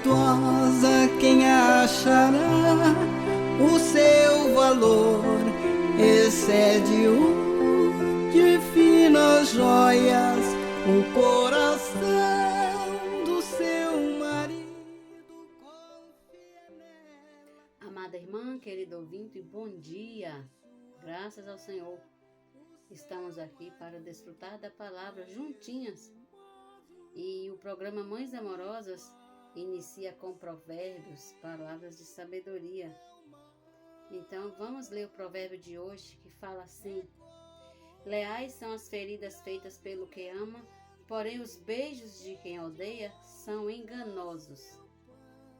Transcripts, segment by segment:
virtuosa, quem achará o seu valor? Excede o de finas joias, o coração do seu marido confia nela. Amada irmã, querido ouvinte, bom dia. Graças ao Senhor, estamos aqui para desfrutar da palavra juntinhas. E o programa Mães Amorosas inicia com provérbios, palavras de sabedoria. Então vamos ler o provérbio de hoje, que fala assim: leais são as feridas feitas pelo que ama, porém os beijos de quem odeia são enganosos.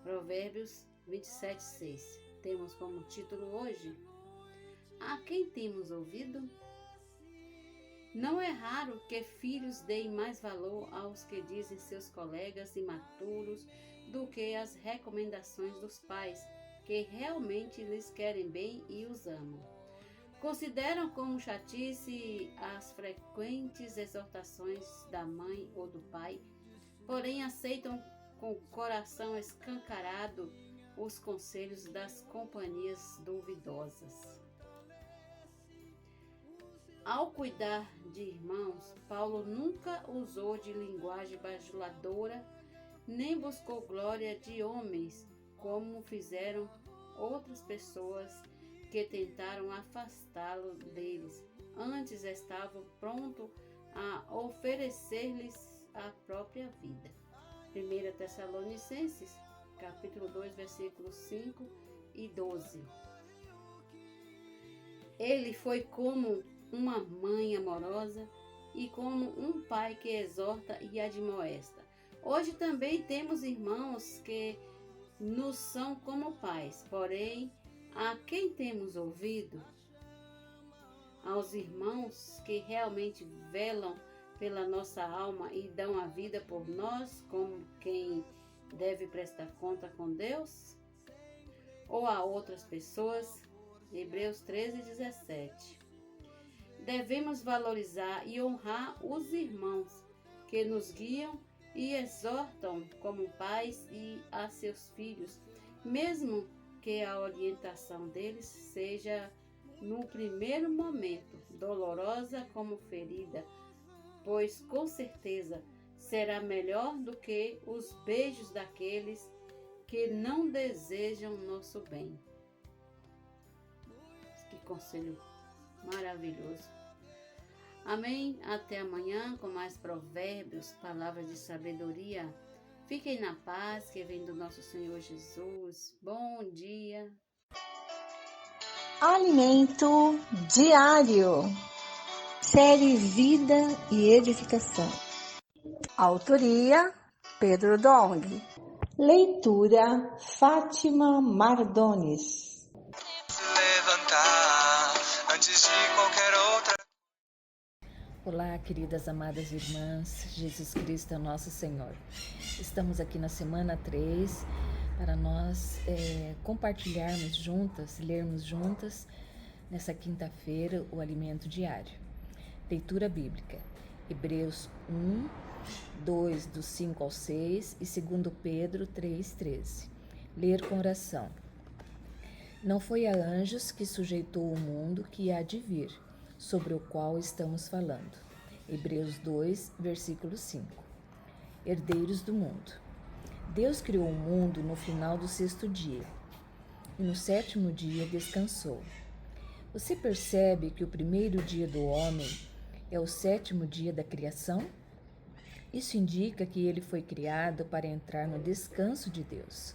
Provérbios 27:6. Temos como título hoje: a quem temos ouvido? Não é raro que filhos deem mais valor aos que dizem seus colegas imaturos do que às recomendações dos pais, que realmente lhes querem bem e os amam. Consideram como chatice as frequentes exortações da mãe ou do pai, porém aceitam com o coração escancarado os conselhos das companhias duvidosas. Ao cuidar de irmãos, Paulo nunca usou de linguagem bajuladora, nem buscou glória de homens, como fizeram outras pessoas que tentaram afastá-lo deles. Antes estava pronto a oferecer-lhes a própria vida. 1 Tessalonicenses, capítulo 2, versículos 5 e 12. Ele foi como uma mãe amorosa e como um pai que exorta e admoesta. Hoje também temos irmãos que nos são como pais, porém, a quem temos ouvido? Aos irmãos que realmente velam pela nossa alma e dão a vida por nós, como quem deve prestar conta com Deus? Ou a outras pessoas? Hebreus 13:17. Devemos valorizar e honrar os irmãos que nos guiam e exortam como pais e a seus filhos, mesmo que a orientação deles seja, no primeiro momento, dolorosa como ferida, pois com certeza será melhor do que os beijos daqueles que não desejam nosso bem. Que conselho maravilhoso. Amém? Até amanhã com mais provérbios, palavras de sabedoria. Fiquem na paz que vem do nosso Senhor Jesus. Bom dia. Alimento diário. Série Vida e Edificação. Autoria Pedro Dong. Leitura Fátima Mardones. Levantar antes de qualquer outra. Olá, queridas amadas irmãs, Jesus Cristo é nosso Senhor. Estamos aqui na semana 3 para nós compartilharmos juntas, lermos juntas, nessa quinta-feira, o alimento diário. Leitura bíblica, Hebreus 1, 2, do 5 ao 6 e 2 Pedro 3, 13. Ler com oração. Não foi a anjos que sujeitou o mundo que há de vir, sobre o qual estamos falando. Hebreus 2, versículo 5. Herdeiros do mundo. Deus criou o mundo no final do 6º dia, e no 7º dia descansou. Você percebe que o primeiro dia do homem é o 7º dia da criação? Isso indica que ele foi criado para entrar no descanso de Deus.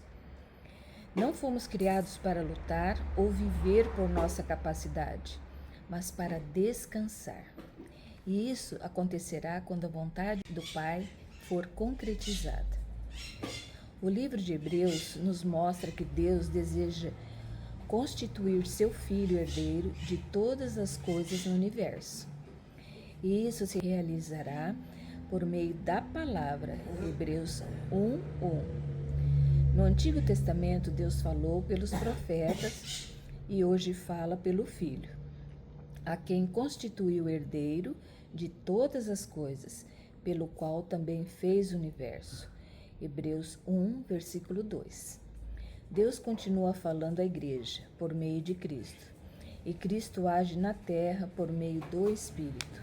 Não fomos criados para lutar ou viver por nossa capacidade, mas para descansar. E isso acontecerá quando a vontade do Pai for concretizada. O livro de Hebreus nos mostra que Deus deseja constituir seu Filho herdeiro de todas as coisas no universo. E isso se realizará por meio da palavra, Hebreus 1:1. No Antigo Testamento, Deus falou pelos profetas e hoje fala pelo Filho, a quem constituiu herdeiro de todas as coisas, pelo qual também fez o universo. Hebreus 1, versículo 2. Deus continua falando à igreja por meio de Cristo, e Cristo age na terra por meio do Espírito.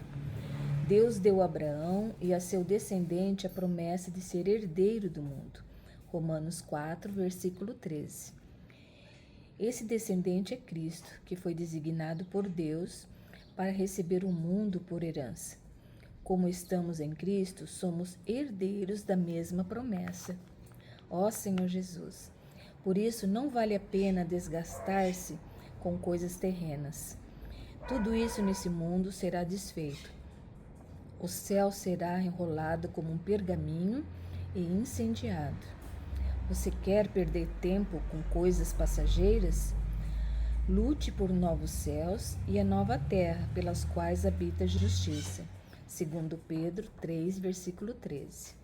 Deus deu a Abraão e a seu descendente a promessa de ser herdeiro do mundo. Romanos 4, versículo 13. Esse descendente é Cristo, que foi designado por Deus para receber o mundo por herança. Como estamos em Cristo, somos herdeiros da mesma promessa. Ó Senhor Jesus! Por isso, não vale a pena desgastar-se com coisas terrenas. Tudo isso nesse mundo será desfeito. O céu será enrolado como um pergaminho e incendiado. Você quer perder tempo com coisas passageiras? Lute por novos céus e a nova terra, pelas quais habita a justiça. Segundo Pedro 3, versículo 13.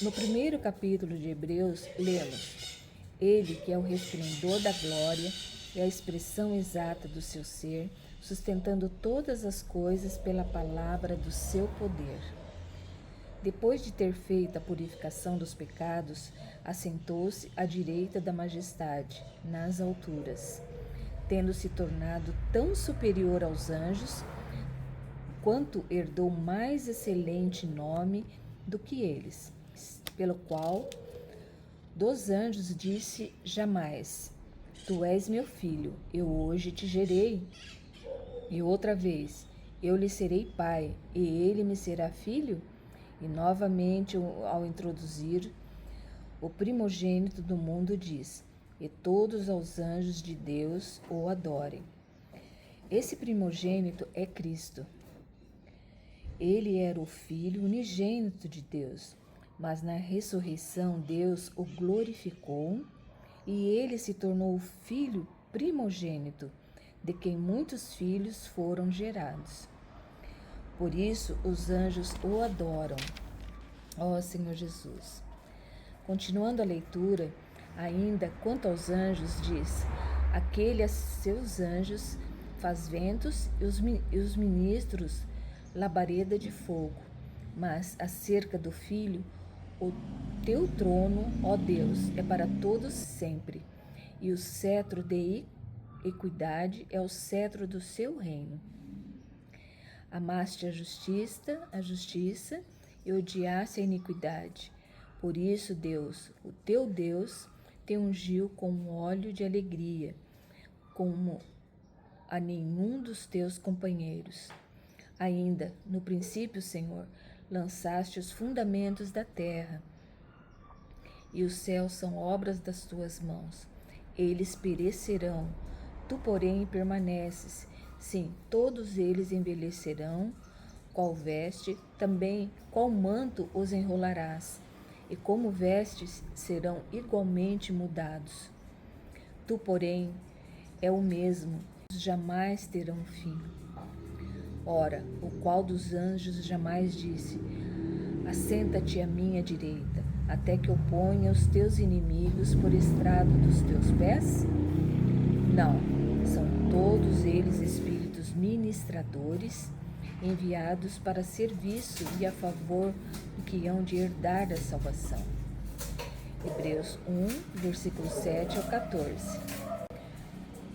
No primeiro capítulo de Hebreus, lemos: Ele, que é o resplendor da glória e a expressão exata do seu ser, sustentando todas as coisas pela palavra do seu poder. Depois de ter feito a purificação dos pecados, assentou-se à direita da majestade, nas alturas, tendo se tornado tão superior aos anjos, quanto herdou mais excelente nome do que eles, pelo qual dos anjos disse jamais: Tu és meu filho, eu hoje te gerei. E outra vez: Eu lhe serei pai, e ele me será filho. E novamente, ao introduzir o primogênito do mundo, diz: E todos os anjos de Deus o adorem. Esse primogênito é Cristo. Ele era o Filho unigênito de Deus, mas na ressurreição Deus o glorificou e ele se tornou o Filho primogênito, de quem muitos filhos foram gerados. Por isso os anjos o adoram. Ó Senhor Jesus! Continuando a leitura, ainda quanto aos anjos, diz: Aquele a seus anjos faz ventos e os ministros labareda de fogo. Mas acerca do Filho, o teu trono, ó Deus, é para todos sempre, e o cetro de equidade é o cetro do seu reino. Amaste a justiça e odiaste a iniquidade. Por isso, Deus, o teu Deus, te ungiu com óleo de alegria, como a nenhum dos teus companheiros. Ainda, no princípio, Senhor, lançaste os fundamentos da terra, e os céus são obras das tuas mãos. Eles perecerão, tu, porém, permaneces. Sim, todos eles envelhecerão, qual veste, também qual manto os enrolarás, e como vestes serão igualmente mudados. Tu, porém, é o mesmo, jamais terão fim. Ora, o qual dos anjos jamais disse: Assenta-te à minha direita, até que eu ponha os teus inimigos por estrado dos teus pés? Não, são todos eles espíritos ministradores, enviados para serviço e a favor do que hão de herdar a salvação. Hebreus 1, versículo 7 ao 14.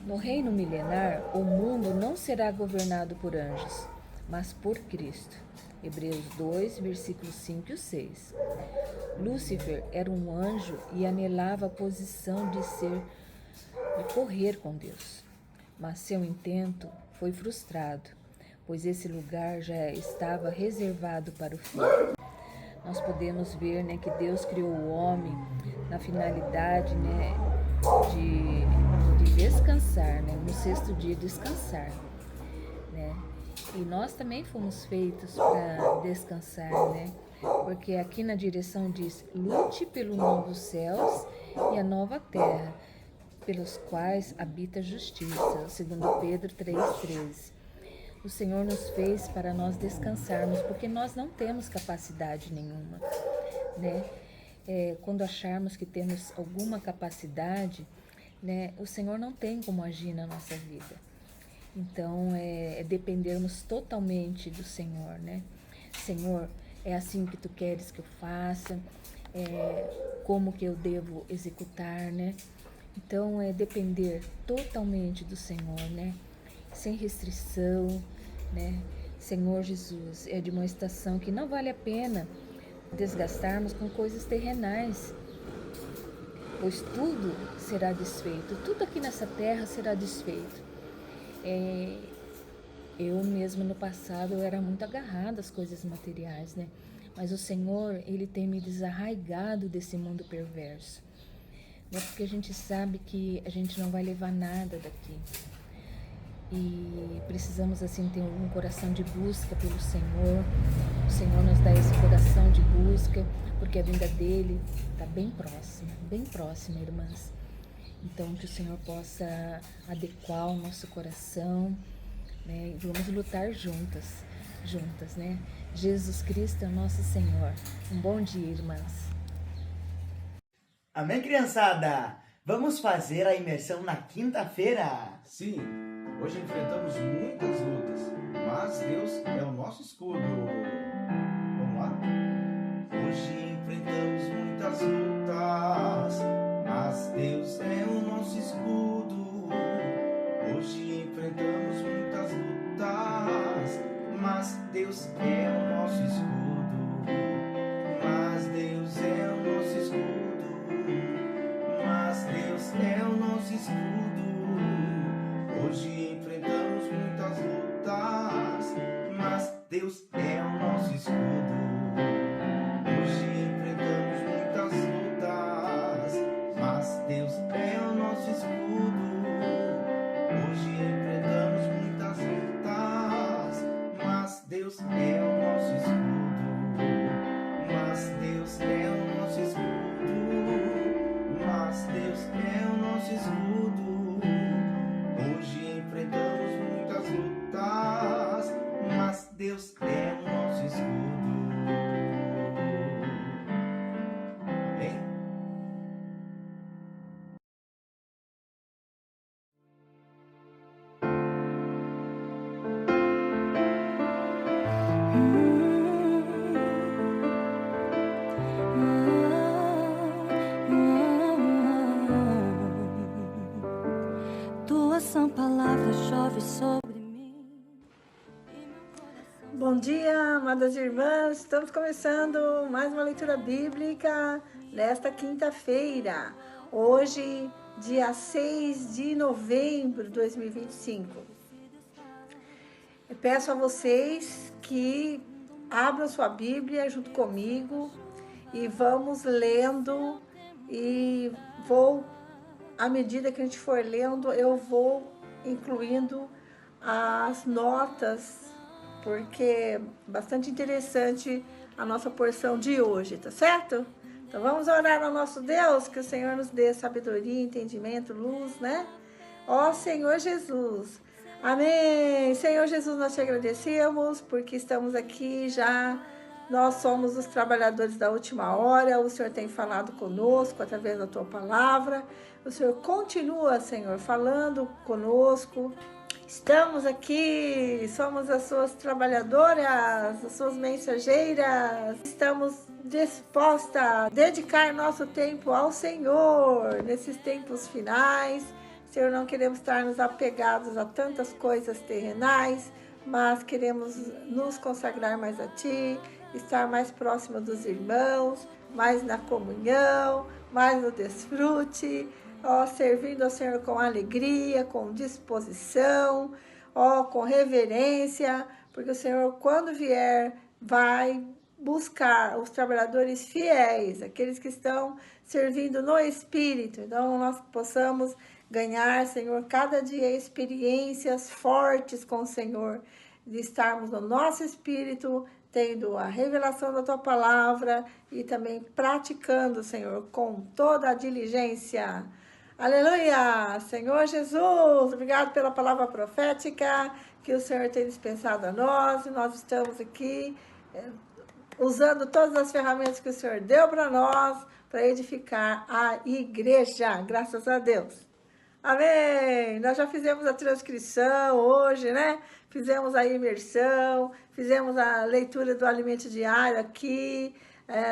No reino milenar, o mundo não será governado por anjos, mas por Cristo. Hebreus 2, versículos 5 e 6. Lúcifer era um anjo e anelava a posição de correr com Deus. Mas seu intento foi frustrado, pois esse lugar já estava reservado para o filho. Nós podemos ver, que Deus criou o homem na finalidade, de descansar, no sexto dia descansar, E nós também fomos feitos para descansar, Porque aqui na direção diz: lute pelos novos céus e a nova terra, pelos quais habita a justiça. Segundo Pedro 3,13. O Senhor nos fez para nós descansarmos, porque nós não temos capacidade nenhuma, Quando acharmos que temos alguma capacidade, o Senhor não tem como agir na nossa vida. Então, é dependermos totalmente do Senhor, Senhor, é assim que tu queres que eu faça, como que eu devo executar, né? Então, é depender totalmente do Senhor, né? Sem restrição, né? Senhor Jesus, é de uma estação que não vale a pena desgastarmos com coisas terrenais, pois tudo será desfeito, tudo aqui nessa terra será desfeito. Eu mesma no passado eu era muito agarrada às coisas materiais, né? Mas o Senhor, Ele tem me desarraigado desse mundo perverso, né? Porque a gente sabe que a gente não vai levar nada daqui. E precisamos assim ter um coração de busca pelo Senhor. O Senhor nos dá esse coração de busca, porque a vinda dele está bem próxima, irmãs. Então que o Senhor possa adequar o nosso coração, né? E vamos lutar juntas, né? Jesus Cristo é nosso Senhor. Um bom dia, irmãs. Amém, criançada? Vamos fazer a imersão na quinta-feira. Sim, hoje enfrentamos muitas lutas, mas Deus é o nosso escudo. Vamos lá? Hoje enfrentamos muitas lutas, mas Deus é o nosso escudo. Hoje enfrentamos muitas lutas, mas Deus é o nosso escudo. Mas Deus é o nosso escudo. Mas Deus é o nosso escudo. Hoje enfrentamos muitas lutas, mas Deus é o nosso escudo. Hoje enfrentamos muitas lutas, mas Deus é o nosso escudo. Hoje enfrentamos muitas lutas, mas Deus é o nosso escudo. Mas Deus é o nosso escudo. Mas Deus é o nosso escudo. Hoje enfrentamos muitas lutas, mas Deus é o nosso escudo. Amém? Tua sã palavra chove sobre mim. Bom dia, amadas irmãs. Estamos começando mais uma leitura bíblica nesta quinta-feira. Hoje, dia 6 de novembro de 2025. Eu peço a vocês que abram sua Bíblia junto comigo e vamos lendo, e à medida que a gente for lendo, eu vou incluindo as notas, porque é bastante interessante a nossa porção de hoje, tá certo? Então vamos orar ao nosso Deus, que o Senhor nos dê sabedoria, entendimento, luz, né? Ó Senhor Jesus, amém! Senhor Jesus, nós te agradecemos porque estamos aqui já. Nós somos os trabalhadores da última hora. O Senhor tem falado conosco através da tua palavra. O Senhor continua, Senhor, falando conosco. Estamos aqui, somos as suas trabalhadoras, as suas mensageiras. Estamos dispostas a dedicar nosso tempo ao Senhor nesses tempos finais. Senhor, não queremos estar nos apegados a tantas coisas terrenais, mas queremos nos consagrar mais a Ti, estar mais próximo dos irmãos, mais na comunhão, mais no desfrute, servindo ao Senhor com alegria, com disposição, com reverência, porque o Senhor, quando vier, vai buscar os trabalhadores fiéis, aqueles que estão servindo no Espírito. Então, nós possamos ganhar, Senhor, cada dia experiências fortes com o Senhor, de estarmos no nosso espírito, tendo a revelação da Tua Palavra e também praticando, Senhor, com toda a diligência. Aleluia! Senhor Jesus, obrigado pela palavra profética que o Senhor tem dispensado a nós, e nós estamos aqui usando todas as ferramentas que o Senhor deu para nós, para edificar a igreja, graças a Deus. Amém! Nós já fizemos a transcrição hoje, né? Fizemos a imersão, fizemos a leitura do alimento diário aqui,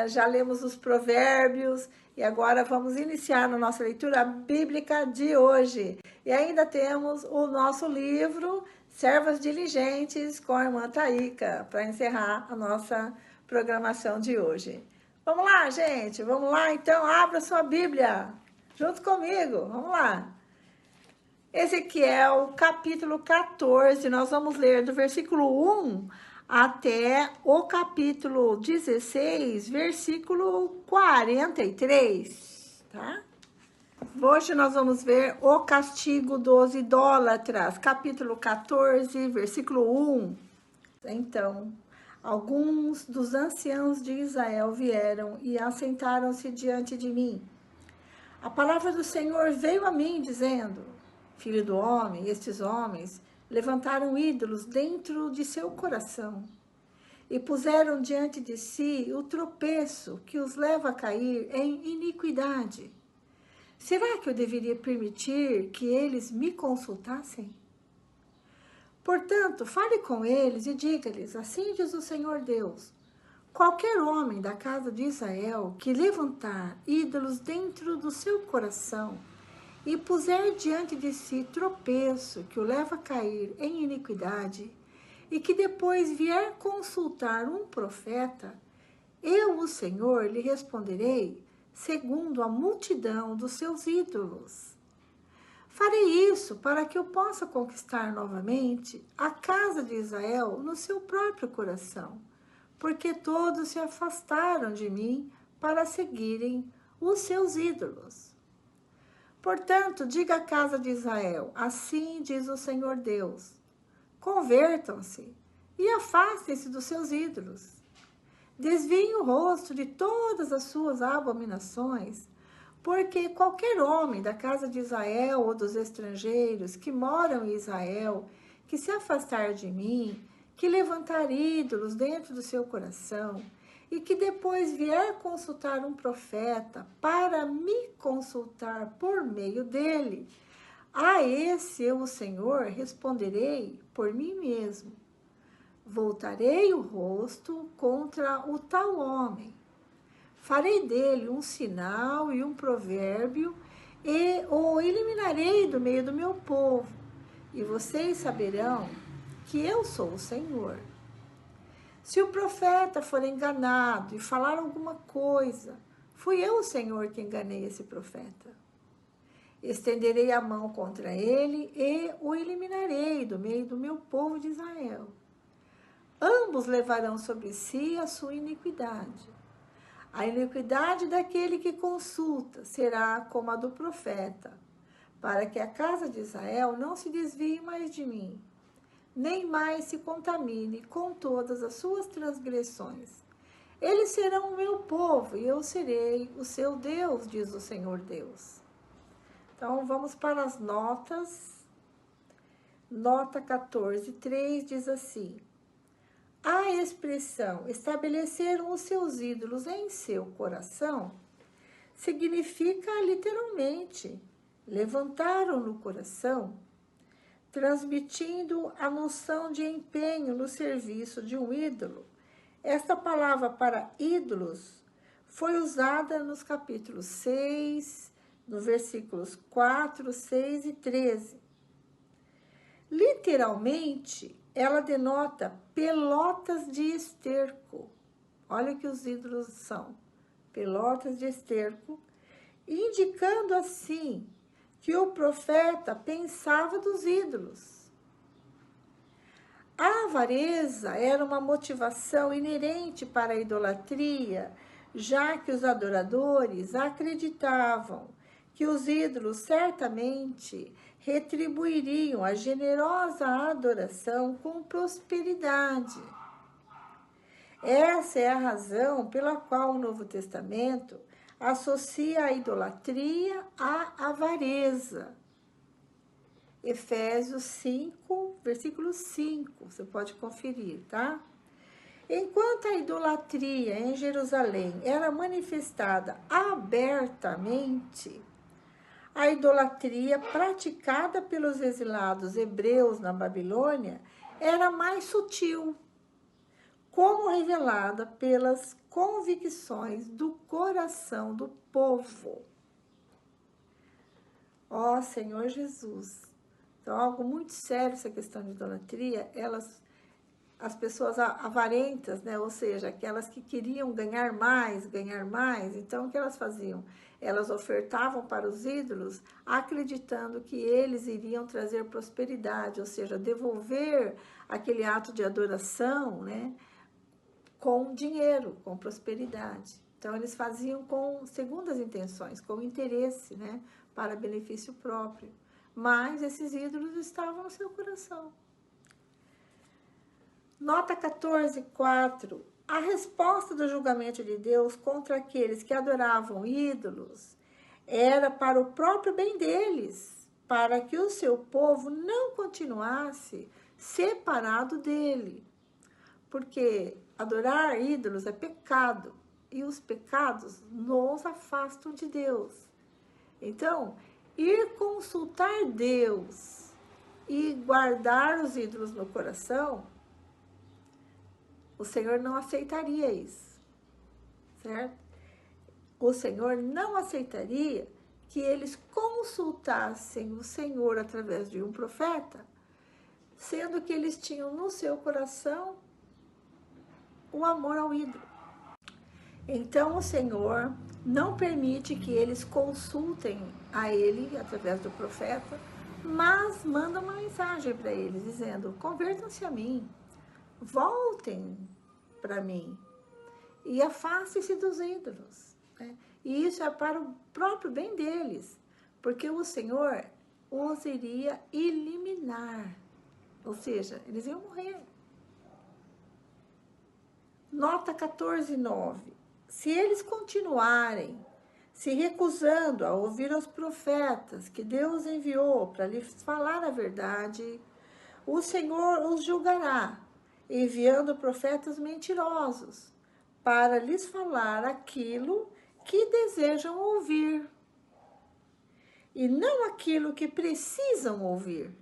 já lemos os provérbios e agora vamos iniciar a nossa leitura bíblica de hoje. E ainda temos o nosso livro, Servas Diligentes, com a irmã Taíca, para encerrar a nossa programação de hoje. Vamos lá, gente? Vamos lá, então? Abra sua Bíblia junto comigo. Vamos lá. Ezequiel, capítulo 14, nós vamos ler do versículo 1 até o capítulo 16, versículo 43, tá? Hoje nós vamos ver o castigo dos idólatras, capítulo 14, versículo 1. Então, alguns dos anciãos de Israel vieram e assentaram-se diante de mim. A palavra do Senhor veio a mim, dizendo: Filho do homem, estes homens levantaram ídolos dentro de seu coração e puseram diante de si o tropeço que os leva a cair em iniquidade. Será que eu deveria permitir que eles me consultassem? Portanto, fale com eles e diga-lhes: assim diz o Senhor Deus: qualquer homem da casa de Israel que levantar ídolos dentro do seu coração e puser diante de si tropeço que o leva a cair em iniquidade, e que depois vier consultar um profeta, eu, o Senhor, lhe responderei segundo a multidão dos seus ídolos. Farei isso para que eu possa conquistar novamente a casa de Israel no seu próprio coração, porque todos se afastaram de mim para seguirem os seus ídolos. Portanto, diga à casa de Israel: assim diz o Senhor Deus: convertam-se e afastem-se dos seus ídolos. Desviem o rosto de todas as suas abominações, porque qualquer homem da casa de Israel ou dos estrangeiros que moram em Israel, que se afastar de mim, que levantar ídolos dentro do seu coração, e que depois vier consultar um profeta para me consultar por meio dele, a esse eu, o Senhor, responderei por mim mesmo. Voltarei o rosto contra o tal homem. Farei dele um sinal e um provérbio e o eliminarei do meio do meu povo. E vocês saberão que eu sou o Senhor. Se o profeta for enganado e falar alguma coisa, fui eu, o Senhor, que enganei esse profeta. Estenderei a mão contra ele e o eliminarei do meio do meu povo de Israel. Ambos levarão sobre si a sua iniquidade. A iniquidade daquele que consulta será como a do profeta, para que a casa de Israel não se desvie mais de mim, nem mais se contamine com todas as suas transgressões. Eles serão o meu povo e eu serei o seu Deus, diz o Senhor Deus. Então, vamos para as notas. Nota 14:3 diz assim: a expressão estabeleceram os seus ídolos em seu coração significa literalmente levantaram no coração, transmitindo a noção de empenho no serviço de um ídolo. Esta palavra para ídolos foi usada nos capítulos 6, nos versículos 4, 6 e 13. Literalmente, ela denota pelotas de esterco. Olha que os ídolos são pelotas de esterco, indicando assim que o profeta pensava dos ídolos. A avareza era uma motivação inerente para a idolatria, já que os adoradores acreditavam que os ídolos certamente retribuiriam a generosa adoração com prosperidade. Essa é a razão pela qual o Novo Testamento associa a idolatria à avareza. Efésios 5, versículo 5, você pode conferir, tá? Enquanto a idolatria em Jerusalém era manifestada abertamente, a idolatria praticada pelos exilados hebreus na Babilônia era mais sutil, como revelada pelas convicções do coração do povo. Ó Senhor Jesus! Então, algo muito sério essa questão de idolatria. As pessoas avarentas, né? Ou seja, aquelas que queriam ganhar mais, então o que elas faziam? Elas ofertavam para os ídolos, acreditando que eles iriam trazer prosperidade, ou seja, devolver aquele ato de adoração, né? Com dinheiro, com prosperidade. Então, eles faziam com segundas intenções, com interesse, né? Para benefício próprio. Mas esses ídolos estavam no seu coração. Nota 14:4. A resposta do julgamento de Deus contra aqueles que adoravam ídolos era para o próprio bem deles, para que o seu povo não continuasse separado dele. Porque adorar ídolos é pecado, e os pecados nos afastam de Deus. Então, ir consultar Deus e guardar os ídolos no coração, o Senhor não aceitaria isso, certo? O Senhor não aceitaria que eles consultassem o Senhor através de um profeta, sendo que eles tinham no seu coração o amor ao ídolo. Então, o Senhor não permite que eles consultem a Ele através do profeta, mas manda uma mensagem para eles, dizendo: convertam-se a mim, voltem para mim e afastem-se dos ídolos, né? E isso é para o próprio bem deles, porque o Senhor os iria eliminar, ou seja, eles iam morrer. Nota 14:9. Se eles continuarem se recusando a ouvir os profetas que Deus enviou para lhes falar a verdade, o Senhor os julgará, enviando profetas mentirosos para lhes falar aquilo que desejam ouvir e não aquilo que precisam ouvir.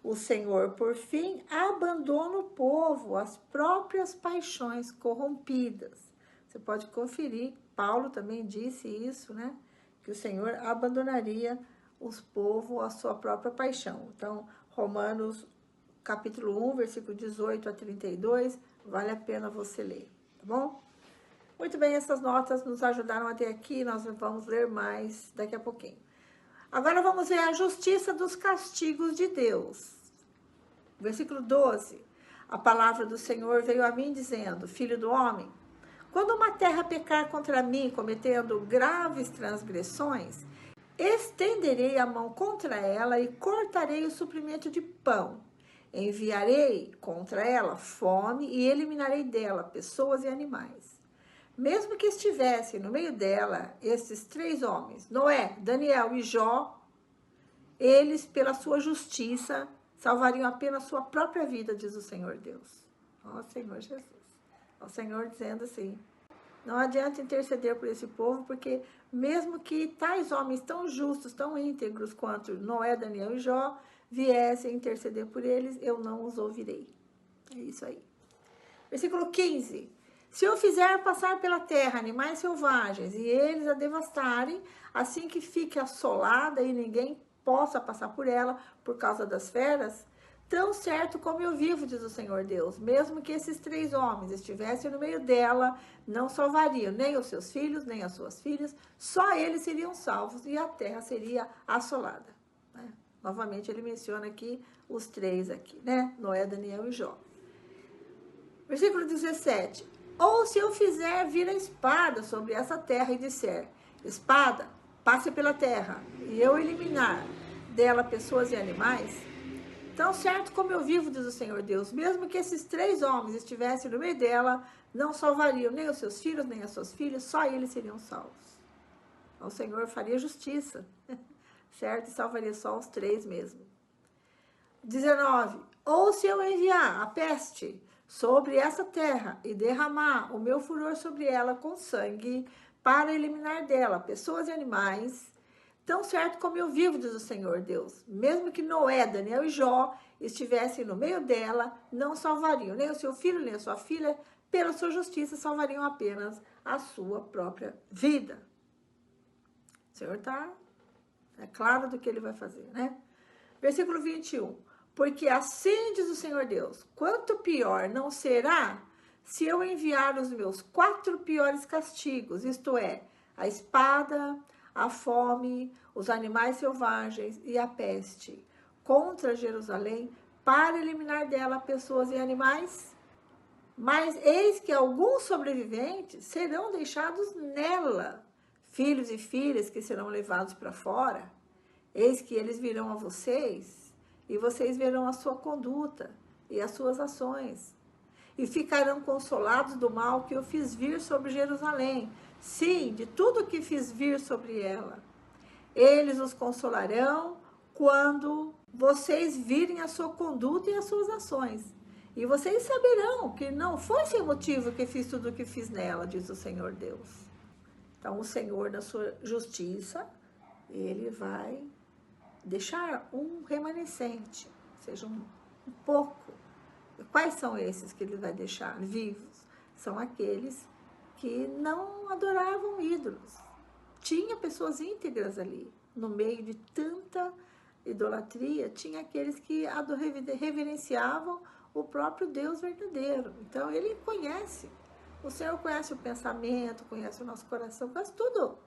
O Senhor, por fim, abandona o povo às próprias paixões corrompidas. Você pode conferir, Paulo também disse isso, né? Que o Senhor abandonaria os povos à sua própria paixão. Então, Romanos capítulo 1, versículo 18 a 32, vale a pena você ler, tá bom? Muito bem, essas notas nos ajudaram até aqui, nós vamos ler mais daqui a pouquinho. Agora vamos ver a justiça dos castigos de Deus. Versículo 12. A palavra do Senhor veio a mim dizendo: Filho do homem, quando uma terra pecar contra mim, cometendo graves transgressões, estenderei a mão contra ela e cortarei o suprimento de pão. Enviarei contra ela fome e eliminarei dela pessoas e animais. Mesmo que estivessem no meio dela estes 3 homens, Noé, Daniel e Jó, eles, pela sua justiça, salvariam apenas sua própria vida, diz o Senhor Deus. Ó Senhor Jesus. O Senhor dizendo assim: não adianta interceder por esse povo, porque mesmo que tais homens tão justos, tão íntegros quanto Noé, Daniel e Jó viessem interceder por eles, eu não os ouvirei. É isso aí. Versículo 15. Se eu fizer passar pela terra animais selvagens e eles a devastarem, assim que fique assolada e ninguém possa passar por ela por causa das feras, tão certo como eu vivo, diz o Senhor Deus, mesmo que esses 3 homens estivessem no meio dela, não salvariam nem os seus filhos, nem as suas filhas, só eles seriam salvos e a terra seria assolada, né? Novamente ele menciona aqui os 3 aqui, né? Noé, Daniel e Jó. Versículo 17. Ou se eu fizer vir a espada sobre essa terra e disser: espada, passe pela terra, e eu eliminar dela pessoas e animais, tão certo como eu vivo, diz o Senhor Deus, mesmo que esses 3 homens estivessem no meio dela, não salvariam nem os seus filhos, nem as suas filhas, só eles seriam salvos. O Senhor faria justiça, certo? E salvaria só os 3 mesmo. 19. Ou se eu enviar a peste sobre essa terra e derramar o meu furor sobre ela com sangue, para eliminar dela pessoas e animais, Tão certo como eu vivo, diz o Senhor Deus, mesmo que Noé, Daniel e Jó estivessem no meio dela, não salvariam nem o seu filho, nem a sua filha, pela sua justiça, salvariam apenas a sua própria vida. O Senhor está claro do que ele vai fazer, né? Versículo 21. Porque assim diz o Senhor Deus, quanto pior não será se eu enviar os meus 4 piores castigos, isto é, a espada, a fome, os animais selvagens e a peste, contra Jerusalém, para eliminar dela pessoas e animais. Mas eis que alguns sobreviventes serão deixados nela, filhos e filhas que serão levados para fora. Eis que eles virão a vocês, e vocês verão a sua conduta e as suas ações, e ficarão consolados do mal que eu fiz vir sobre Jerusalém, sim, de tudo que fiz vir sobre ela. Eles os consolarão quando vocês virem a sua conduta e as suas ações. E vocês saberão que não foi sem motivo que fiz tudo o que fiz nela, diz o Senhor Deus. Então, o Senhor, na sua justiça, ele vai deixar um remanescente, ou seja, um pouco. E quais são esses que ele vai deixar vivos? São aqueles que não adoravam ídolos. Tinha pessoas íntegras ali, no meio de tanta idolatria, tinha aqueles que reverenciavam o próprio Deus verdadeiro. Então, ele conhece. O Senhor conhece o pensamento, conhece o nosso coração, conhece tudo.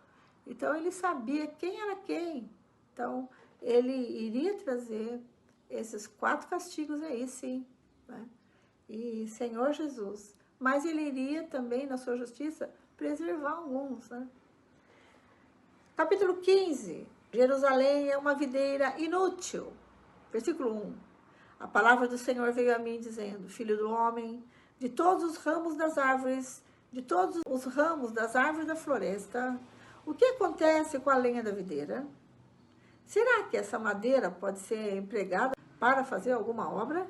Então, ele sabia quem era quem. Então, ele iria trazer esses 4 castigos aí, sim. Né? E, Senhor Jesus. Mas ele iria também, na sua justiça, preservar alguns. Né? Capítulo 15. Jerusalém é uma videira inútil. Versículo 1. A palavra do Senhor veio a mim dizendo, filho do homem, de todos os ramos das árvores, de todos os ramos das árvores da floresta, o que acontece com a lenha da videira? Será que essa madeira pode ser empregada para fazer alguma obra?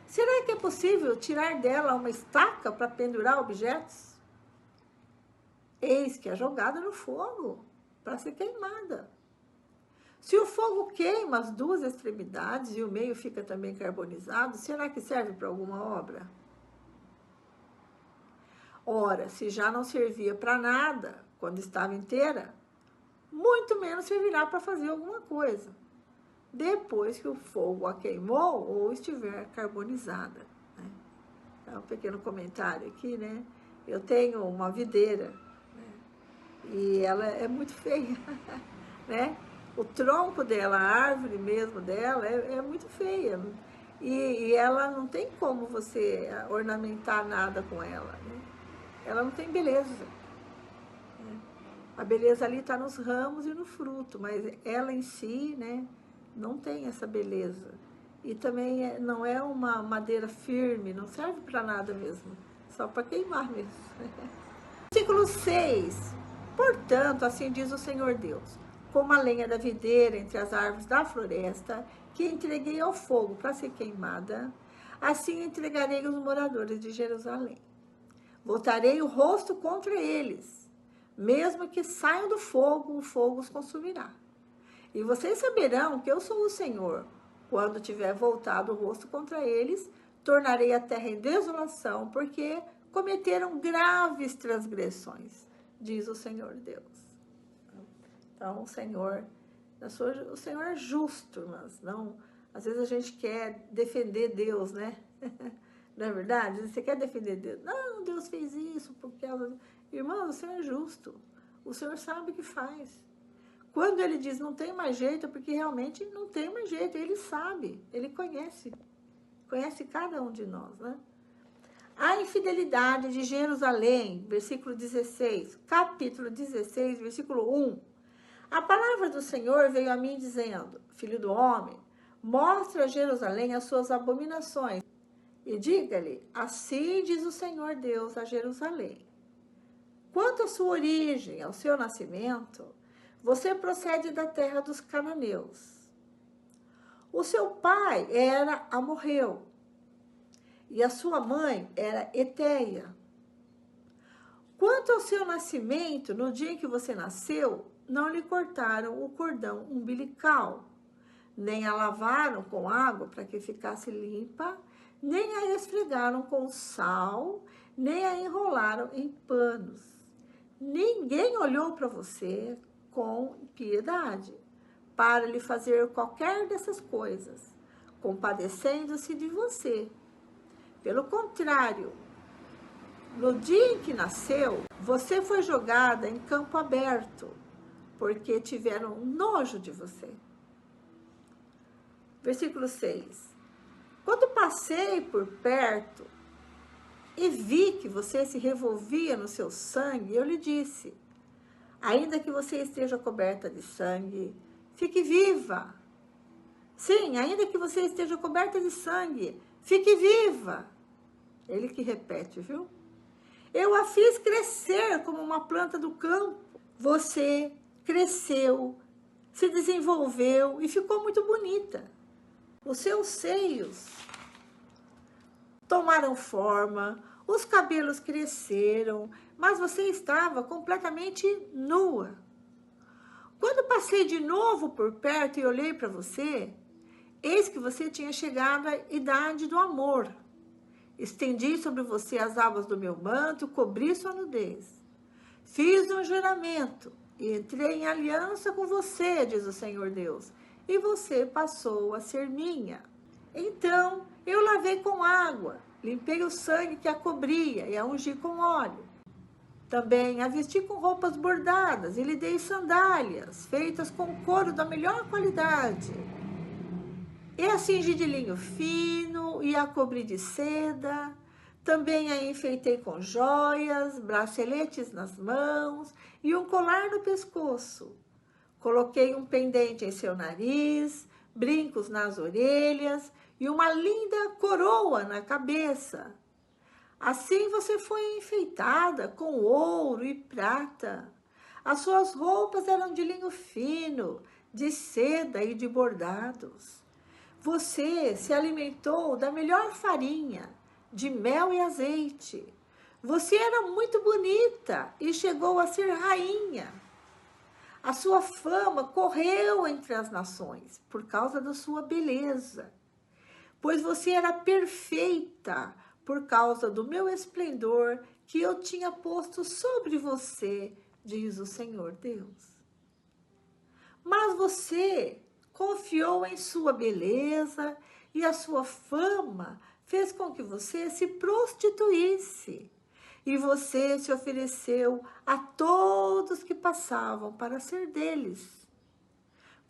Será que é possível tirar dela uma estaca para pendurar objetos? Eis que é jogada no fogo para ser queimada. Se o fogo queima as 2 extremidades e o meio fica também carbonizado, será que serve para alguma obra? Ora, se já não servia para nada quando estava inteira, muito menos servirá para fazer alguma coisa, depois que o fogo a queimou ou estiver carbonizada. Né? É um pequeno comentário aqui, né? Eu tenho uma videira, né? E ela é muito feia, né? O tronco dela, a árvore mesmo dela, é muito feia. E ela não tem como você ornamentar nada com ela. Né? Ela não tem beleza. Né? A beleza ali está nos ramos e no fruto, mas ela em si, né, não tem essa beleza. E também não é uma madeira firme, não serve para nada mesmo. Só para queimar mesmo. Versículo 6. Portanto, assim diz o Senhor Deus. Como a lenha da videira entre as árvores da floresta, que entreguei ao fogo para ser queimada, assim entregarei os moradores de Jerusalém. Voltarei o rosto contra eles, mesmo que saiam do fogo, o fogo os consumirá. E vocês saberão que eu sou o Senhor. Quando tiver voltado o rosto contra eles, tornarei a terra em desolação, porque cometeram graves transgressões, diz o Senhor Deus. Então, o Senhor é justo, mas não... Às vezes a gente quer defender Deus, né? Não é verdade? Você quer defender Deus. Não, Deus fez isso porque... Irmão, o Senhor é justo. O Senhor sabe o que faz. Quando Ele diz não tem mais jeito, é porque realmente não tem mais jeito. Ele sabe, Ele conhece. Conhece cada um de nós, né? A infidelidade de Jerusalém, versículo 16, capítulo 16, versículo 1. A palavra do Senhor veio a mim dizendo, filho do homem, mostra a Jerusalém as suas abominações e diga-lhe, assim diz o Senhor Deus a Jerusalém. Quanto à sua origem, ao seu nascimento, você procede da terra dos cananeus. O seu pai era amorreu e a sua mãe era eteia. Quanto ao seu nascimento, no dia em que você nasceu, não lhe cortaram o cordão umbilical, nem a lavaram com água para que ficasse limpa, nem a esfregaram com sal, nem a enrolaram em panos. Ninguém olhou para você com piedade, para lhe fazer qualquer dessas coisas, compadecendo-se de você. Pelo contrário, no dia em que nasceu, você foi jogada em campo aberto, porque tiveram nojo de você. Versículo 6. Quando passei por perto e vi que você se revolvia no seu sangue, eu lhe disse: ainda que você esteja coberta de sangue, fique viva. Sim, ainda que você esteja coberta de sangue, fique viva. Ele que repete, viu? Eu a fiz crescer como uma planta do campo. Você cresceu, se desenvolveu e ficou muito bonita. Os seus seios tomaram forma, os cabelos cresceram, mas você estava completamente nua. Quando passei de novo por perto e olhei para você, eis que você tinha chegado à idade do amor. Estendi sobre você as abas do meu manto, cobri sua nudez. Fiz um juramento e entrei em aliança com você, diz o Senhor Deus, e você passou a ser minha. Então eu lavei com água, limpei o sangue que a cobria e a ungi com óleo. Também a vesti com roupas bordadas e lhe dei sandálias, feitas com couro da melhor qualidade. E a cingi de linho fino e a cobri de seda. Também a enfeitei com joias, braceletes nas mãos e um colar no pescoço. Coloquei um pendente em seu nariz, brincos nas orelhas e uma linda coroa na cabeça. Assim você foi enfeitada com ouro e prata. As suas roupas eram de linho fino, de seda e de bordados. Você se alimentou da melhor farinha, de mel e azeite. Você era muito bonita e chegou a ser rainha. A sua fama correu entre as nações por causa da sua beleza, pois você era perfeita por causa do meu esplendor que eu tinha posto sobre você, diz o Senhor Deus. Mas você confiou em sua beleza e a sua fama fez com que você se prostituísse. E você se ofereceu a todos que passavam para ser deles.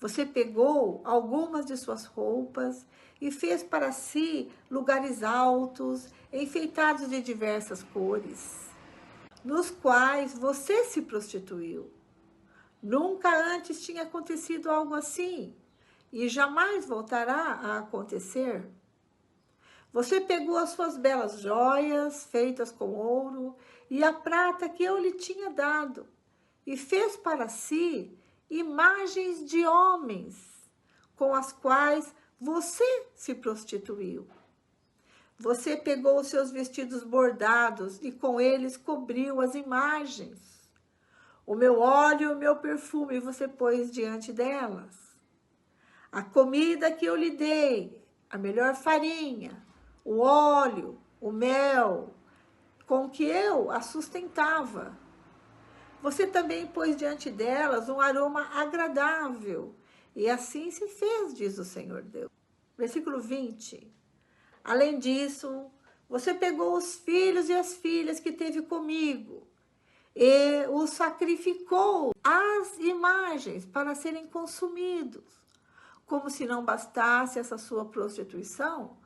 Você pegou algumas de suas roupas e fez para si lugares altos, enfeitados de diversas cores, nos quais você se prostituiu. Nunca antes tinha acontecido algo assim e jamais voltará a acontecer. Você pegou as suas belas joias, feitas com ouro, e a prata que eu lhe tinha dado, e fez para si imagens de homens, com as quais você se prostituiu. Você pegou os seus vestidos bordados e com eles cobriu as imagens. O meu óleo e o meu perfume você pôs diante delas. A comida que eu lhe dei, a melhor farinha, o óleo, o mel, com que eu a sustentava. Você também pôs diante delas um aroma agradável, e assim se fez, diz o Senhor Deus. Versículo 20. Além disso, você pegou os filhos e as filhas que teve comigo, e os sacrificou às imagens para serem consumidos. Como se não bastasse essa sua prostituição,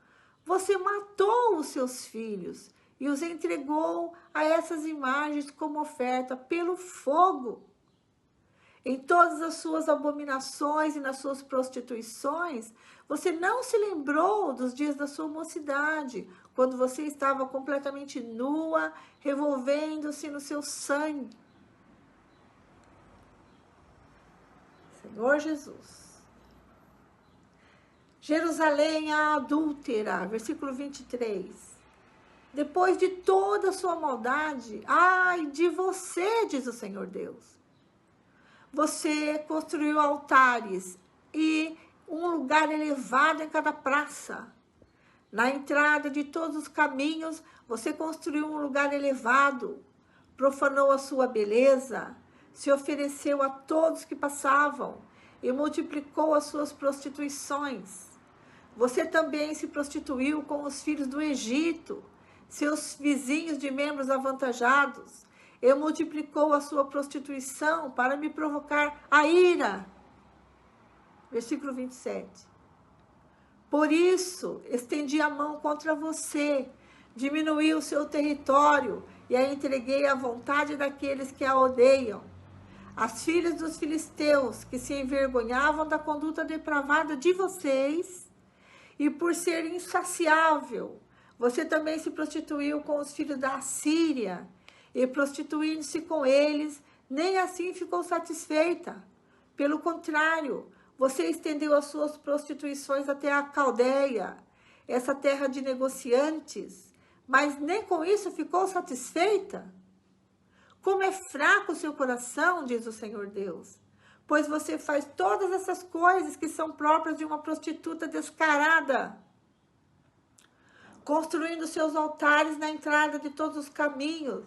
você matou os seus filhos e os entregou a essas imagens como oferta pelo fogo. Em todas as suas abominações e nas suas prostituições, você não se lembrou dos dias da sua mocidade, quando você estava completamente nua, revolvendo-se no seu sangue. Senhor Jesus. Jerusalém, a adúltera, versículo 23. Depois de toda a sua maldade, ai de você, diz o Senhor Deus. Você construiu altares e um lugar elevado em cada praça. Na entrada de todos os caminhos, você construiu um lugar elevado, profanou a sua beleza, se ofereceu a todos que passavam e multiplicou as suas prostituições. Você também se prostituiu com os filhos do Egito, seus vizinhos de membros avantajados, e multiplicou a sua prostituição para me provocar a ira. Versículo 27. Por isso, estendi a mão contra você, diminuí o seu território e a entreguei à vontade daqueles que a odeiam. As filhas dos filisteus, que se envergonhavam da conduta depravada de vocês, e por ser insaciável, você também se prostituiu com os filhos da Assíria, e prostituindo-se com eles, nem assim ficou satisfeita. Pelo contrário, você estendeu as suas prostituições até a Caldeia, essa terra de negociantes, mas nem com isso ficou satisfeita? Como é fraco o seu coração, diz o Senhor Deus, pois você faz todas essas coisas que são próprias de uma prostituta descarada, construindo seus altares na entrada de todos os caminhos,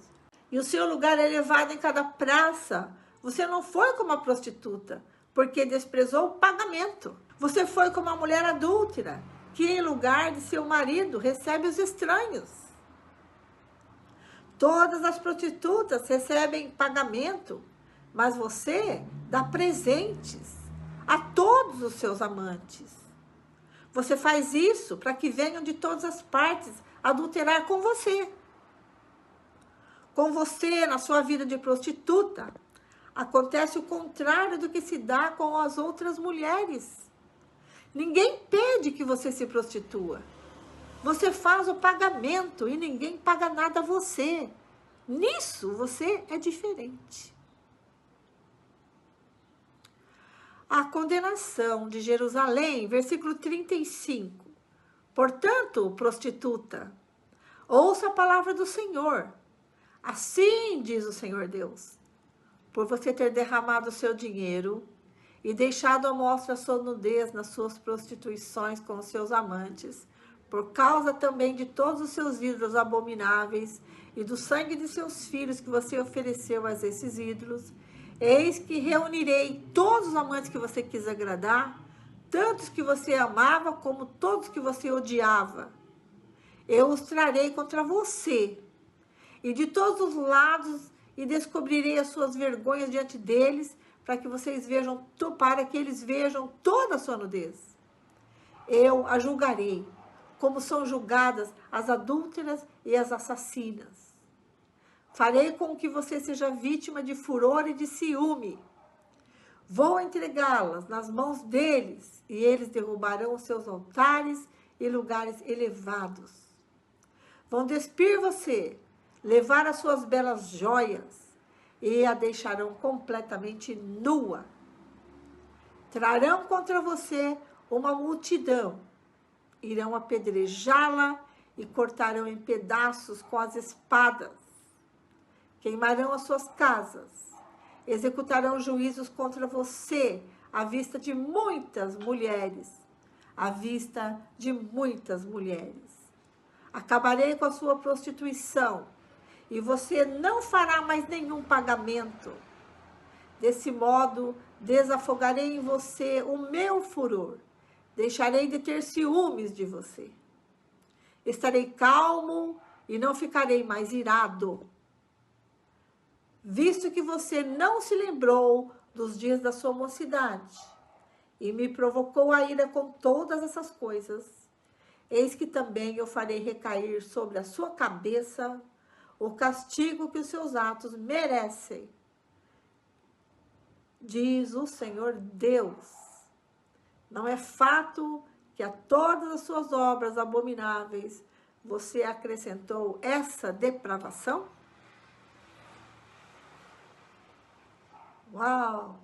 e o seu lugar elevado em cada praça. Você não foi como a prostituta, porque desprezou o pagamento. Você foi como a mulher adúltera, que em lugar de seu marido recebe os estranhos. Todas as prostitutas recebem pagamento, mas você dá presentes a todos os seus amantes. Você faz isso para que venham de todas as partes adulterar com você. Com você, na sua vida de prostituta, acontece o contrário do que se dá com as outras mulheres. Ninguém pede que você se prostitua. Você faz o pagamento e ninguém paga nada a você. Nisso você é diferente. A condenação de Jerusalém, versículo 35. Portanto, prostituta, ouça a palavra do Senhor. Assim diz o Senhor Deus. Por você ter derramado o seu dinheiro e deixado à mostra a sua nudez nas suas prostituições com os seus amantes, por causa também de todos os seus ídolos abomináveis e do sangue de seus filhos que você ofereceu a esses ídolos, eis que reunirei todos os amantes que você quis agradar, tantos que você amava como todos que você odiava. Eu os trarei contra você, e de todos os lados, e descobrirei as suas vergonhas diante deles, para que eles vejam toda a sua nudez. Eu a julgarei, como são julgadas as adúlteras e as assassinas. Farei com que você seja vítima de furor e de ciúme. Vou entregá-las nas mãos deles, e eles derrubarão os seus altares e lugares elevados. Vão despir você, levar as suas belas joias, e a deixarão completamente nua. Trarão contra você uma multidão, irão apedrejá-la e cortarão em pedaços com as espadas. Queimarão as suas casas, executarão juízos contra você à vista de muitas mulheres, à vista de muitas mulheres. Acabarei com a sua prostituição, e você não fará mais nenhum pagamento. Desse modo, desafogarei em você o meu furor. Deixarei de ter ciúmes de você. Estarei calmo e não ficarei mais irado. Visto que você não se lembrou dos dias da sua mocidade e me provocou a ira com todas essas coisas, eis que também eu farei recair sobre a sua cabeça o castigo que os seus atos merecem, diz o Senhor Deus. Não é fato que a todas as suas obras abomináveis você acrescentou essa depravação? Uau!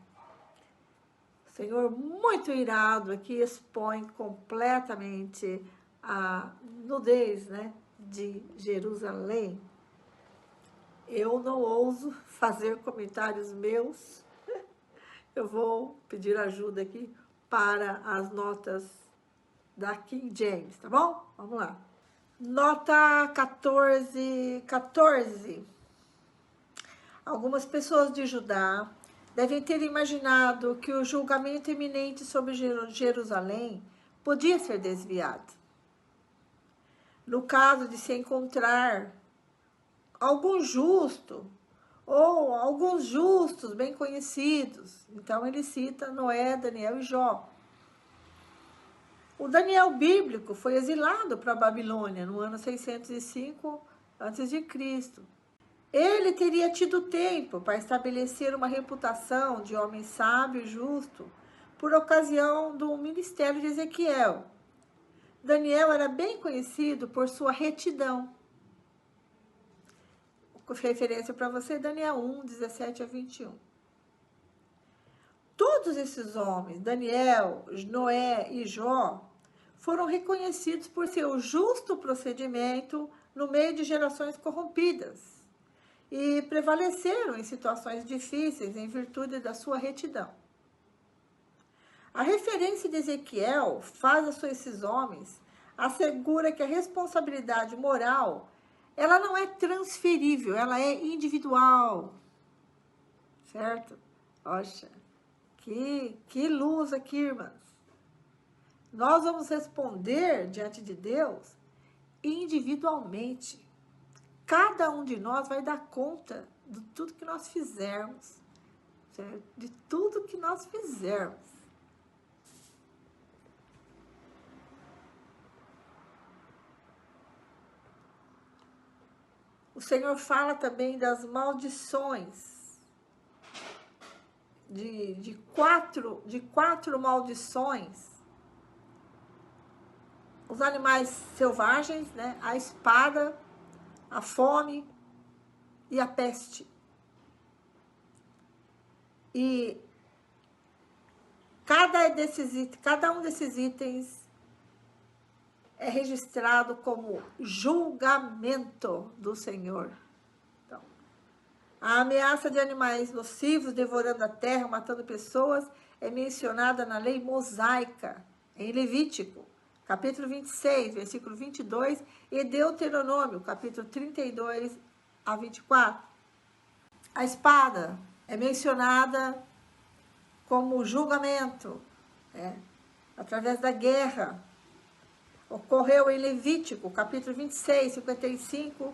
O Senhor, muito irado, aqui expõe completamente a nudez, de Jerusalém. Eu não ouso fazer comentários meus Eu vou pedir ajuda aqui para as notas da King James, tá bom? Vamos lá. Nota 14. Algumas pessoas de Judá devem ter imaginado que o julgamento iminente sobre Jerusalém podia ser desviado. No caso de se encontrar algum justo, ou alguns justos bem conhecidos. Então ele cita Noé, Daniel e Jó. O Daniel bíblico foi exilado para a Babilônia no ano 605 a.C. Ele teria tido tempo para estabelecer uma reputação de homem sábio e justo por ocasião do ministério de Ezequiel. Daniel era bem conhecido por sua retidão. Referência para você, Daniel 1, 17 a 21. Todos esses homens, Daniel, Noé e Jó, foram reconhecidos por seu justo procedimento no meio de gerações corrompidas e prevaleceram em situações difíceis em virtude da sua retidão. A referência de Ezequiel faz a esses homens, assegura que a responsabilidade moral ela não é transferível, ela é individual, certo? Poxa, que luz aqui, irmãs. Nós vamos responder diante de Deus individualmente. Cada um de nós vai dar conta de tudo que nós fizermos, certo? De tudo que nós fizermos. O Senhor fala também das maldições, de quatro maldições. Os animais selvagens, né? A espada, a fome e a peste. E cada um desses itens é registrado como julgamento do Senhor. Então, a ameaça de animais nocivos devorando a terra, matando pessoas, é mencionada na lei mosaica, em Levítico, capítulo 26, versículo 22, e Deuteronômio, capítulo 32 a 24. A espada é mencionada como julgamento, através da guerra. Ocorreu em Levítico, capítulo 26, 55,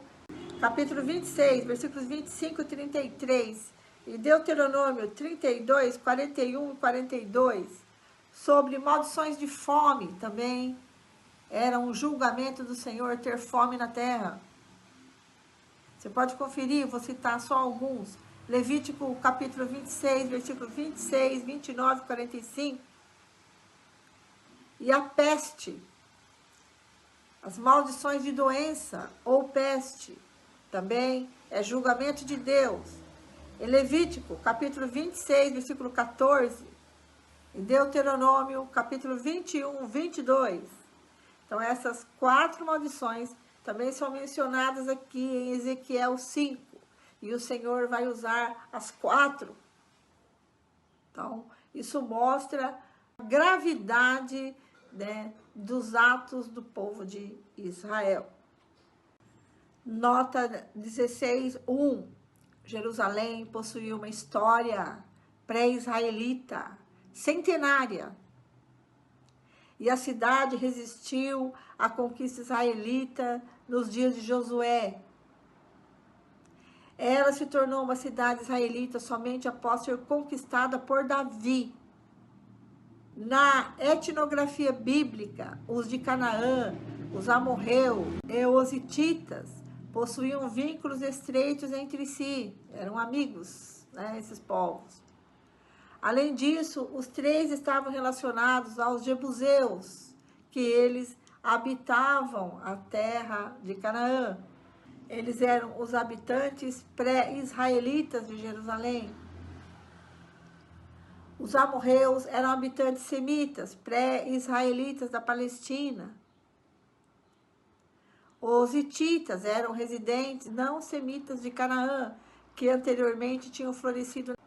capítulo 26, versículos 25 e 33, e Deuteronômio 32, 41 e 42, sobre maldições de fome também. Era um julgamento do Senhor ter fome na terra. Você pode conferir, vou citar só alguns. Levítico, capítulo 26, versículo 26, 29 e 45. E a peste. As maldições de doença ou peste também é julgamento de Deus. Em Levítico, capítulo 26, versículo 14. Em Deuteronômio, capítulo 21, 22. Então, essas 4 maldições também são mencionadas aqui em Ezequiel 5. E o Senhor vai usar as 4. Então, isso mostra a gravidade, né, dos atos do povo de Israel. Nota 16:1. Jerusalém possuía uma história pré-israelita, centenária. E a cidade resistiu à conquista israelita nos dias de Josué. Ela se tornou uma cidade israelita somente após ser conquistada por Davi. Na etnografia bíblica, os de Canaã, os amorreus e os hititas possuíam vínculos estreitos entre si, eram amigos, né, esses povos. Além disso, os 3 estavam relacionados aos jebuseus, que eles habitavam a terra de Canaã. Eles eram os habitantes pré-israelitas de Jerusalém. Os amorreus eram habitantes semitas, pré-israelitas da Palestina. Os hititas eram residentes não semitas de Canaã, que anteriormente tinham florescido.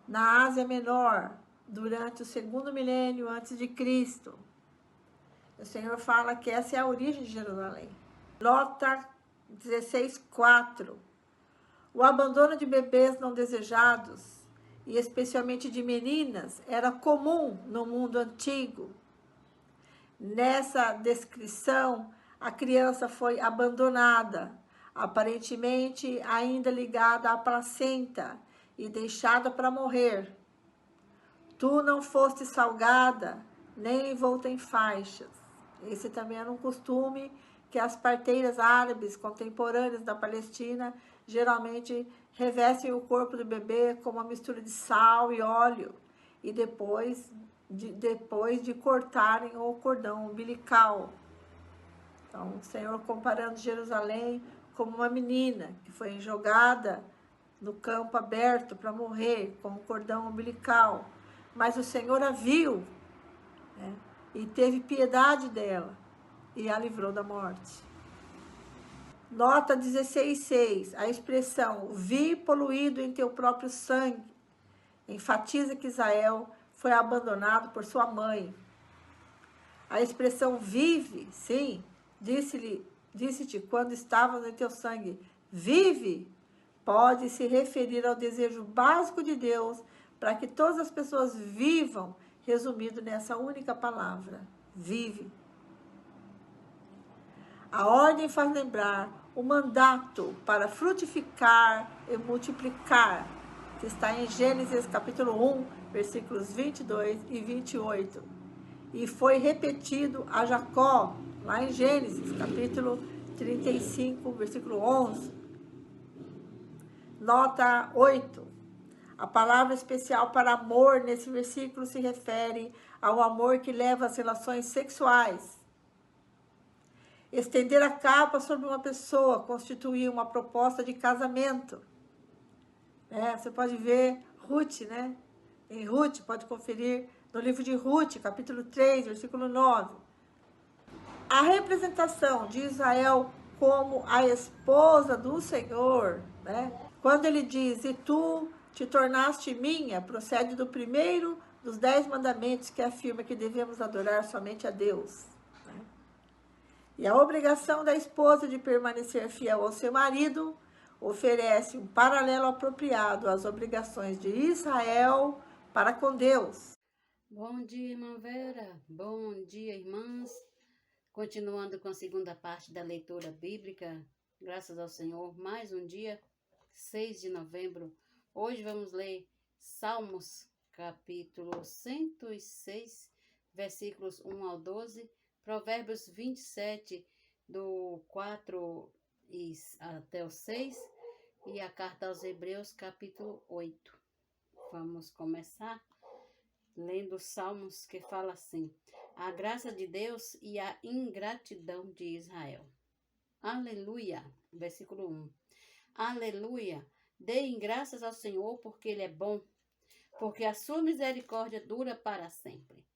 na Ásia Menor, durante o segundo milênio antes de Cristo. O Senhor fala que essa é a origem de Jerusalém. Nota 16:4. O abandono de bebês não desejados, e especialmente de meninas, era comum no mundo antigo. Nessa descrição, a criança foi abandonada, aparentemente ainda ligada à placenta e deixada para morrer. Tu não foste salgada, nem envolta em faixas. Esse também era um costume que as parteiras árabes contemporâneas da Palestina geralmente revestem o corpo do bebê com uma mistura de sal e óleo e depois de cortarem o cordão umbilical. Então, o Senhor comparando Jerusalém como uma menina que foi jogada no campo aberto para morrer com o cordão umbilical. Mas o Senhor a viu, né, e teve piedade dela e a livrou da morte. Nota 16:6. A expressão vi poluído em teu próprio sangue enfatiza que Israel foi abandonado por sua mãe. A expressão vive, sim, disse-te quando estavas em teu sangue, vive, pode se referir ao desejo básico de Deus para que todas as pessoas vivam, resumido nessa única palavra, vive. A ordem faz lembrar o mandato para frutificar e multiplicar, que está em Gênesis capítulo 1, versículos 22 e 28. E foi repetido a Jacó, lá em Gênesis capítulo 35, versículo 11. Nota 8. A palavra especial para amor nesse versículo se refere ao amor que leva às relações sexuais. Estender a capa sobre uma pessoa constitui uma proposta de casamento. Você pode ver Ruth, né? Em Ruth, pode conferir no livro de Ruth, capítulo 3, versículo 9. A representação de Israel como a esposa do Senhor, né? Quando ele diz, e tu te tornaste minha, procede do primeiro dos 10 mandamentos que afirma que devemos adorar somente a Deus. Né? E a obrigação da esposa de permanecer fiel ao seu marido oferece um paralelo apropriado às obrigações de Israel para com Deus. Bom dia, irmã Vera. Bom dia, irmãs. Continuando com a segunda parte da leitura bíblica, graças ao Senhor, mais um dia, 6 de novembro. Hoje vamos ler Salmos, capítulo 106, versículos 1 ao 12, Provérbios 27, do 4 até o 6, e a carta aos Hebreus, capítulo 8. Vamos começar lendo os Salmos, que fala assim: a graça de Deus e a ingratidão de Israel. Aleluia. Versículo 1. Aleluia. Deem graças ao Senhor, porque Ele é bom, porque a sua misericórdia dura para sempre.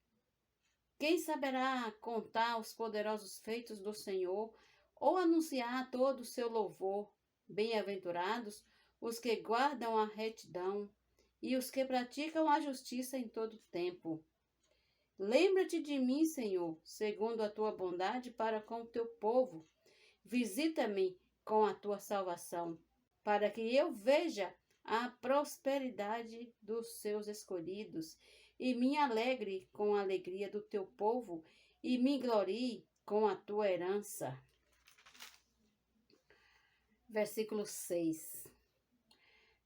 Quem saberá contar os poderosos feitos do Senhor, ou anunciar todo o seu louvor? Bem-aventurados os que guardam a retidão e os que praticam a justiça em todo tempo. Lembra-te de mim, Senhor, segundo a tua bondade para com o teu povo. Visita-me com a tua salvação, para que eu veja a prosperidade dos seus escolhidos, e me alegre com a alegria do teu povo, e me glorie com a tua herança. Versículo 6.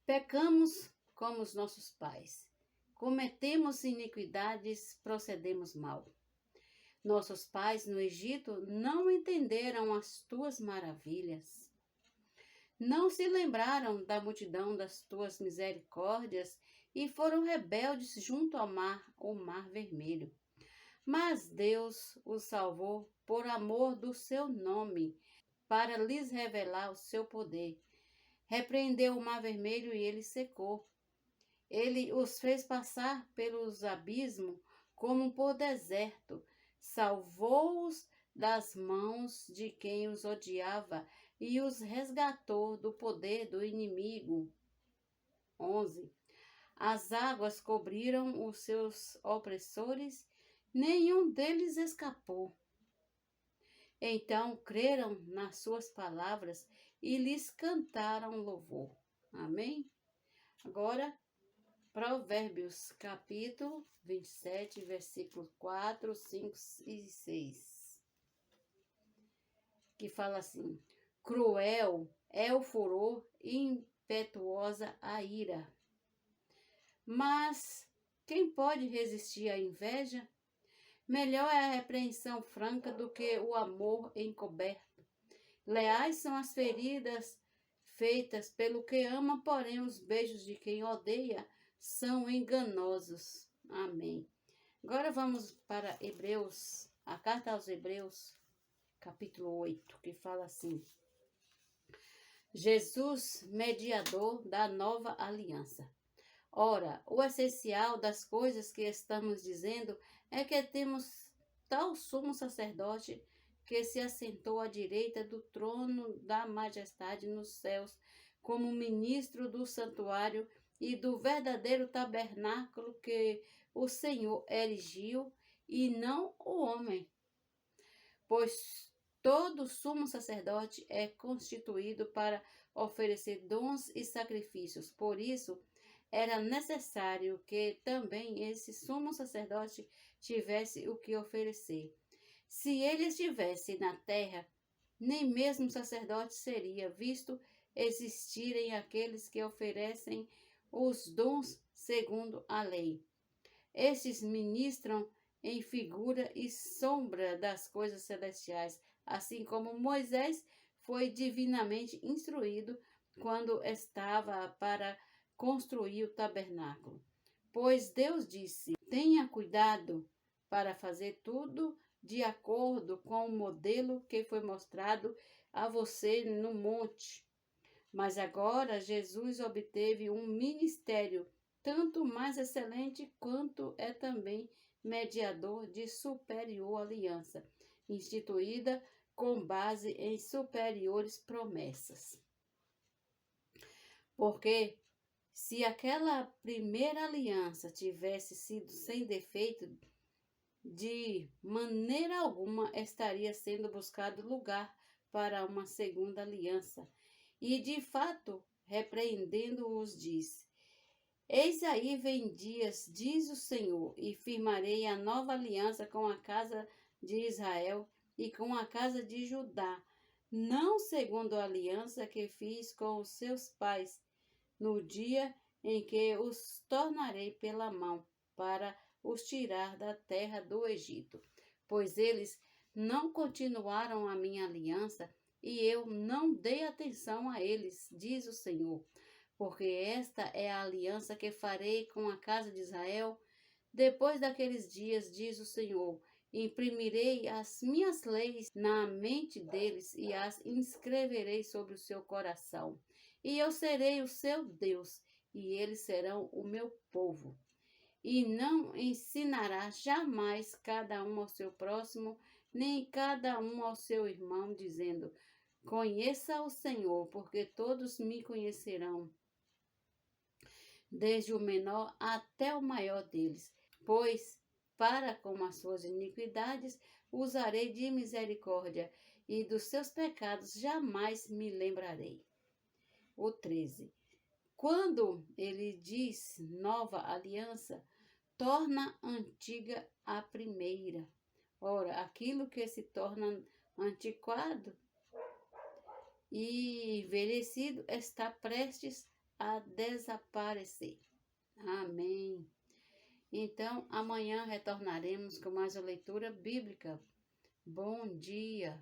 Pecamos como os nossos pais. Cometemos iniquidades, procedemos mal. Nossos pais no Egito não entenderam as tuas maravilhas. Não se lembraram da multidão das tuas misericórdias e foram rebeldes junto ao mar Vermelho. Mas Deus os salvou por amor do seu nome, para lhes revelar o seu poder. Repreendeu o mar Vermelho e ele secou. Ele os fez passar pelos abismos como por deserto. Salvou-os das mãos de quem os odiava e os resgatou do poder do inimigo. 11. As águas cobriram os seus opressores, nenhum deles escapou. Então creram nas suas palavras e lhes cantaram louvor. Amém? Agora, Provérbios, capítulo 27, versículos 4, 5 e 6. Que fala assim: cruel é o furor e impetuosa a ira. Mas quem pode resistir à inveja? Melhor é a repreensão franca do que o amor encoberto. Leais são as feridas feitas pelo que ama, porém os beijos de quem odeia são enganosos. Amém. Agora vamos para Hebreus, a carta aos Hebreus, capítulo 8, que fala assim: Jesus, mediador da nova aliança. Ora, o essencial das coisas que estamos dizendo é que temos tal sumo sacerdote que se assentou à direita do trono da majestade nos céus, como ministro do santuário e do verdadeiro tabernáculo que o Senhor erigiu, e não o homem. Pois todo sumo sacerdote é constituído para oferecer dons e sacrifícios. Por isso, era necessário que também esse sumo sacerdote tivesse o que oferecer. Se ele estivesse na terra, nem mesmo sacerdote seria, visto existirem aqueles que oferecem os dons segundo a lei. Estes ministram em figura e sombra das coisas celestiais, assim como Moisés foi divinamente instruído quando estava para construir o tabernáculo. Pois Deus disse: tenha cuidado para fazer tudo de acordo com o modelo que foi mostrado a você no monte. Mas agora Jesus obteve um ministério tanto mais excelente quanto é também mediador de superior aliança, instituída com base em superiores promessas. Porque se aquela primeira aliança tivesse sido sem defeito, de maneira alguma estaria sendo buscado lugar para uma segunda aliança. E de fato, repreendendo-os, disse: eis aí vem dias, diz o Senhor, e firmarei a nova aliança com a casa de Israel e com a casa de Judá, não segundo a aliança que fiz com os seus pais, no dia em que os tornarei pela mão, para os tirar da terra do Egito. Pois eles não continuaram a minha aliança, e eu não dei atenção a eles, diz o Senhor. Porque esta é a aliança que farei com a casa de Israel. Depois daqueles dias, diz o Senhor, imprimirei as minhas leis na mente deles e as inscreverei sobre o seu coração. E eu serei o seu Deus, e eles serão o meu povo. E não ensinará jamais cada um ao seu próximo, nem cada um ao seu irmão, dizendo: conheça o Senhor, porque todos me conhecerão, desde o menor até o maior deles. Pois, para com as suas iniquidades, usarei de misericórdia, e dos seus pecados jamais me lembrarei. O 13. Quando ele diz nova aliança, torna antiga a primeira. Ora, aquilo que se torna antiquado e envelhecido está prestes a desaparecer. Amém. Então, amanhã retornaremos com mais uma leitura bíblica. Bom dia.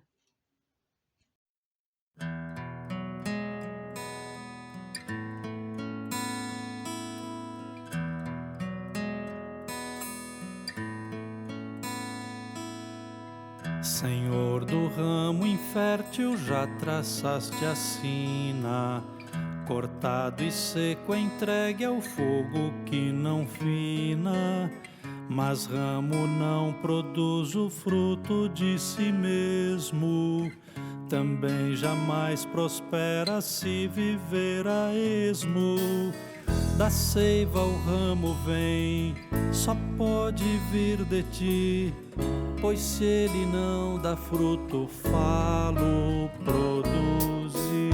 Senhor do ramo infértil, já traçaste a sina, cortado e seco, entregue ao fogo que não fina. Mas ramo não produz o fruto de si mesmo, também jamais prospera se viver a esmo. da seiva o ramo vem, só pode vir de ti, pois se ele não dá fruto, falo, produze.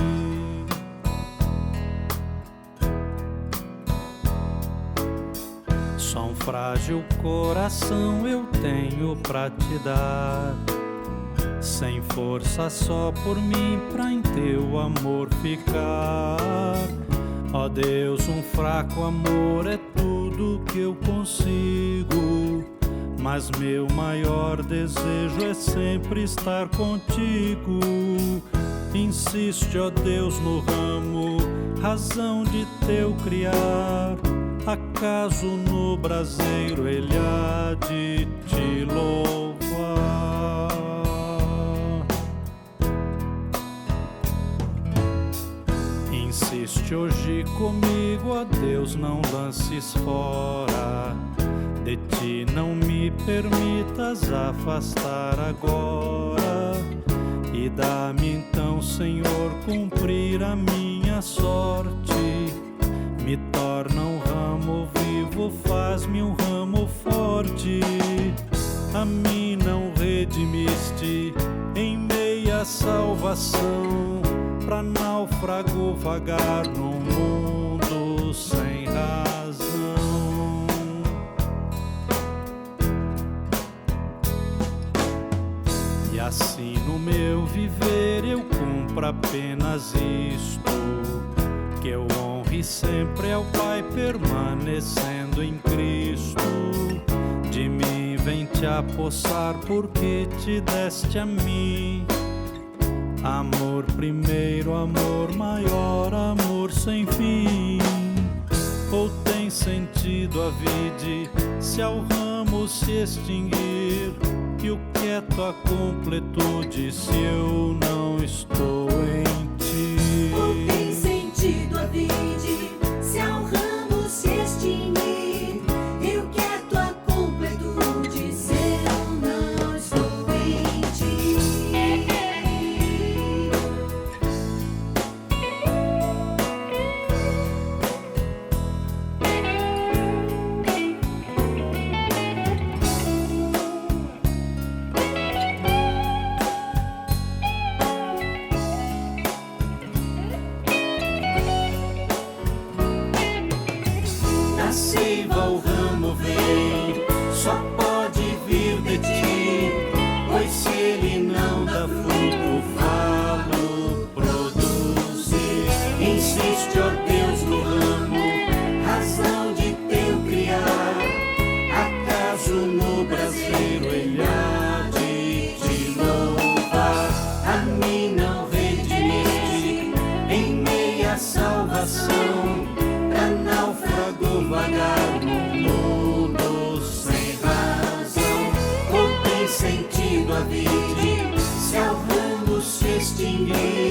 Só um frágil coração eu tenho pra te dar, sem força só por mim pra em teu amor ficar. Ó Deus, um fraco amor é tudo que eu consigo, mas meu maior desejo é sempre estar contigo. Insiste, ó Deus, no ramo, razão de teu criar, acaso no braseiro ele há de te louvar. Insiste hoje comigo, ó Deus, não lances fora, de ti não me permitas afastar agora, e dá-me então, Senhor, cumprir a minha sorte. Me torna um ramo vivo, faz-me um ramo forte. A mim não redimiste em meia salvação, pra náufrago vagar num mundo sem razão. E assim no meu viver eu cumpro apenas isto, que eu honre sempre ao Pai permanecendo em Cristo. De mim vem te apossar porque te deste a mim amor primeiro, amor maior, amor sem fim. Ou tem sentido a vide se ao ramo se extinguir, e o que é tua completude se eu não estou em ti? Ou tem sentido a vide se ao ramo se extinguir, e o que é tua completude se eu não estou em ti? Da seiva o ramo vem, só pode vir de ti, pois se ele não dá fruto, falo, produze. Insiste, ó Deus, no ramo, razão de teu criar, acaso no braseiro ele há de te louvar. A mim não redimiste em meia salvação, pra náufrago vagar no mundo sem razão. Ou tem sentido a vide se ao ramo se extinguir,